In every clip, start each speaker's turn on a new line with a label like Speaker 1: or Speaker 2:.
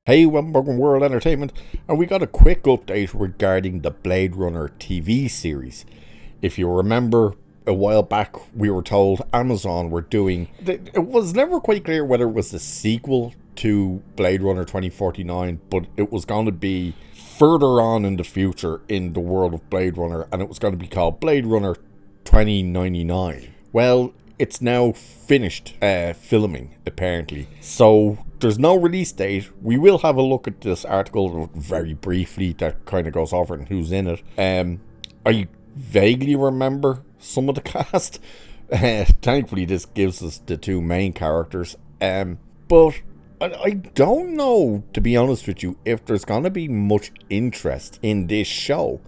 Speaker 1: Hey, welcome World Entertainment, and we got a quick update regarding the Blade Runner TV series. If you remember, a while back we were told Amazon were doing... It was never quite clear whether it was a sequel to Blade Runner 2049, but it was going to be further on in the future in the world of Blade Runner, and it was going to be called Blade Runner 2099. Well, it's now finished filming, apparently. So there's no release date. We will have a look at this article very briefly that kind of goes over and who's in it. I vaguely remember some of the cast. Thankfully, this gives us the two main characters. But I don't know, to be honest with you, if there's going to be much interest in this show.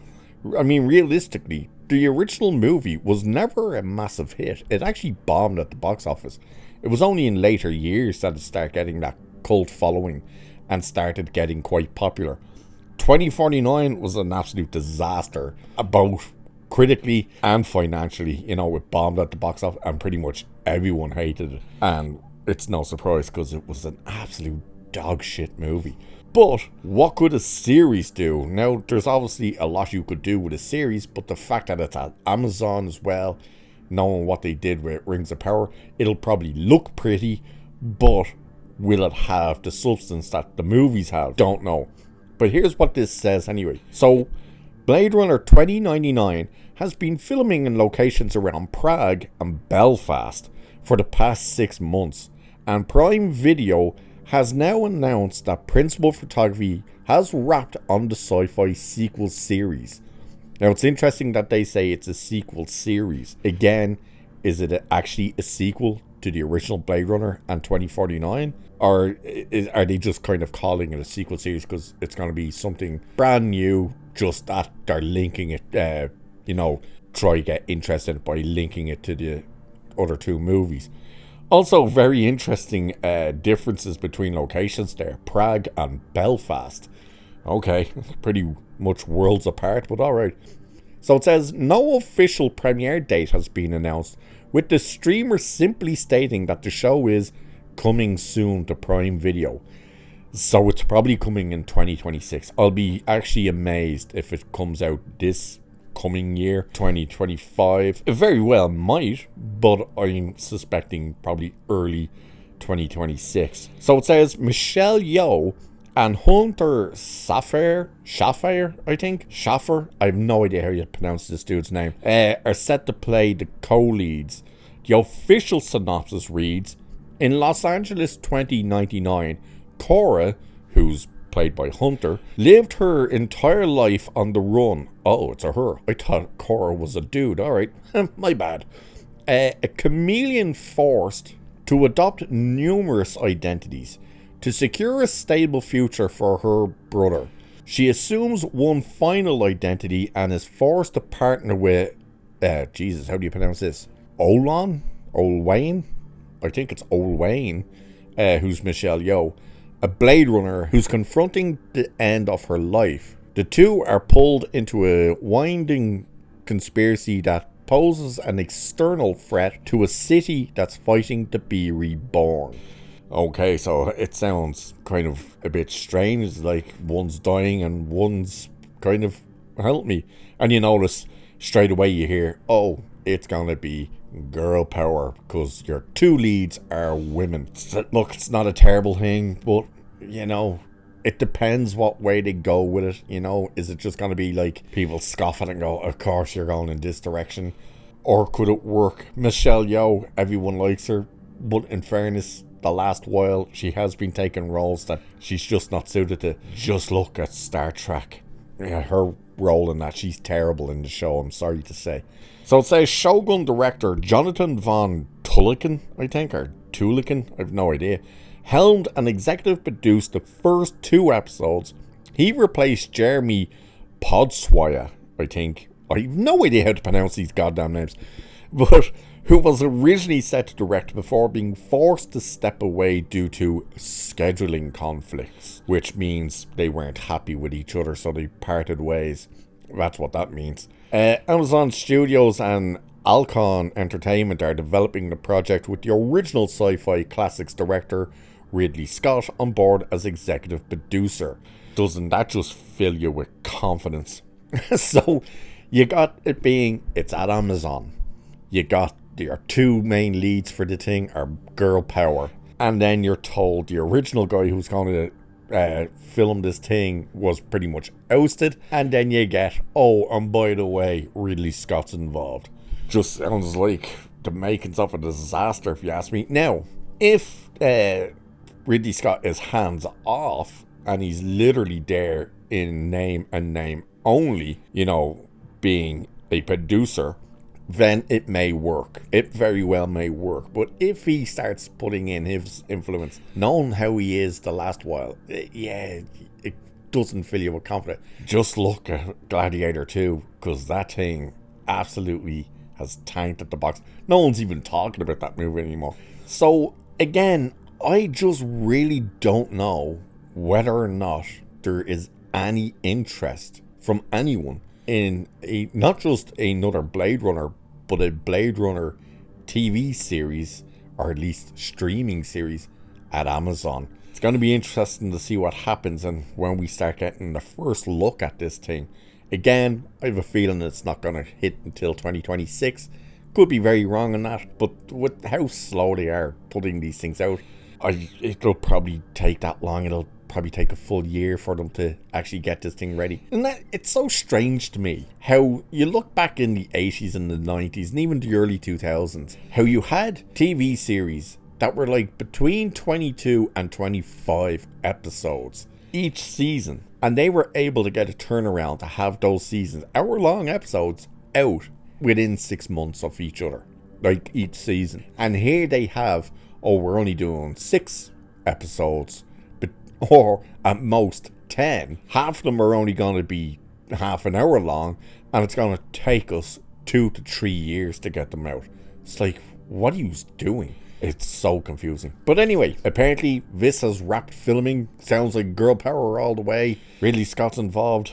Speaker 1: I mean, realistically, the original movie was never a massive hit. It actually bombed at the box office. It was only in later years that it started getting that cult following and started getting quite popular. 2049 was an absolute disaster, both critically and financially. You know, it bombed at the box office and pretty much everyone hated it. And it's no surprise because it was an absolute dog shit movie. But what could a series do? Now, there's obviously a lot you could do with a series, but the fact that it's at Amazon as well, knowing what they did with Rings of Power, it'll probably look pretty, but will it have the substance that the movies have? Don't know. But here's what this says anyway. So, Blade Runner 2099 has been filming in locations around Prague and Belfast for the past 6 months, and Prime Video has now announced that principal photography has wrapped on the sci-fi sequel series. Now, it's interesting that they say it's a sequel series. Again, is it actually a sequel to the original Blade Runner and 2049? Or are they just kind of calling it a sequel series because it's going to be something brand new, just that they're linking it, try to get interested in it by linking it to the other two movies. Also, very interesting differences between locations there. Prague and Belfast. Okay, pretty much worlds apart, but alright. So it says, no official premiere date has been announced, with the streamer simply stating that the show is coming soon to Prime Video. So it's probably coming in 2026. I'll be actually amazed if it comes out this coming year, 2025. It very well might, but I'm suspecting probably early 2026. So it says Michelle Yeoh and Hunter Schafer, I think. Schafer, I have no idea how you pronounce this dude's name, are set to play the co-leads. The official synopsis reads, in Los Angeles 2099, Cora, who's played by Hunter, lived her entire life on the run. Oh, it's a her. I thought Cora was a dude. Alright, my bad. A chameleon forced to adopt numerous identities to secure a stable future for her brother. She assumes one final identity and is forced to partner with, Jesus, how do you pronounce this? Olwayne? I think it's Olwayne, who's Michelle Yeoh, a Blade Runner who's confronting the end of her life. The two are pulled into a winding conspiracy that poses an external threat to a city that's fighting to be reborn. Okay, so it sounds kind of a bit strange, like one's dying and one's kind of, help me. And you notice straight away you hear, oh, it's gonna be girl power because your two leads are women. Look, it's not a terrible thing, but it depends what way they go with it. Is it just going to be like people scoff at it and go, of course you're going in this direction, or could it work? Michelle Yeoh, everyone likes her, but in fairness, the last while she has been taking roles that she's just not suited to. Just look at Star Trek. Yeah, her role in that, she's terrible in the show, I'm sorry to say. So it says Shogun director Jonathan Von Tuliken, I think, or Tuliken, I have no idea, helmed and executive produced the first 2 episodes. He replaced Jeremy Podswaya, I think. I have no idea how to pronounce these goddamn names. But who was originally set to direct before being forced to step away due to scheduling conflicts, which means they weren't happy with each other, so they parted ways. That's what that means. Amazon Studios and Alcon Entertainment are developing the project with the original sci-fi classics director Ridley Scott on board as executive producer. Doesn't that just fill you with confidence? So you got it being, it's at Amazon. You got your two main leads for the thing are girl power. And then you're told the original guy who's going to film this thing was pretty much ousted. And then you get, oh, and by the way, Ridley Scott's involved. Just sounds like the makings of a disaster, if you ask me. Now, if Ridley Scott is hands off and he's literally there in name and name only, being a producer, then it may work. It very well may work. But if he starts putting in his influence, knowing how he is the last while, it doesn't fill you with confidence. Just look at Gladiator 2, because that thing absolutely has tanked at the box. No one's even talking about that movie anymore. So, again, I just really don't know whether or not there is any interest from anyone in not just another Blade Runner, but a Blade Runner TV series, or at least streaming series at Amazon. It's going to be interesting to see what happens and when we start getting the first look at this thing. Again, I have a feeling it's not going to hit until 2026. Could be very wrong on that, but with how slow they are putting these things out, it'll probably take that long. It'll probably take a full year for them to actually get this thing ready. And it's so strange to me how you look back in the 80s and the 90s and even the early 2000s, how you had TV series that were like between 22 and 25 episodes each season, and they were able to get a turnaround to have those seasons, hour-long episodes, out within 6 months of each other, like each season. And here they have, we're only doing 6 episodes, or at most 10. Half of them are only going to be half an hour long, and it's going to take us 2 to 3 years to get them out. It's like, what are you doing? It's so confusing. But anyway, apparently this has wrapped filming. Sounds like girl power all the way. Ridley Scott's involved.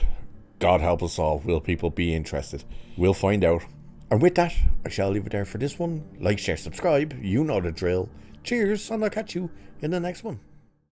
Speaker 1: God help us all. Will people be interested? We'll find out. And with that, I shall leave it there for this one. Like, share, subscribe. You know the drill. Cheers, and I'll catch you in the next one.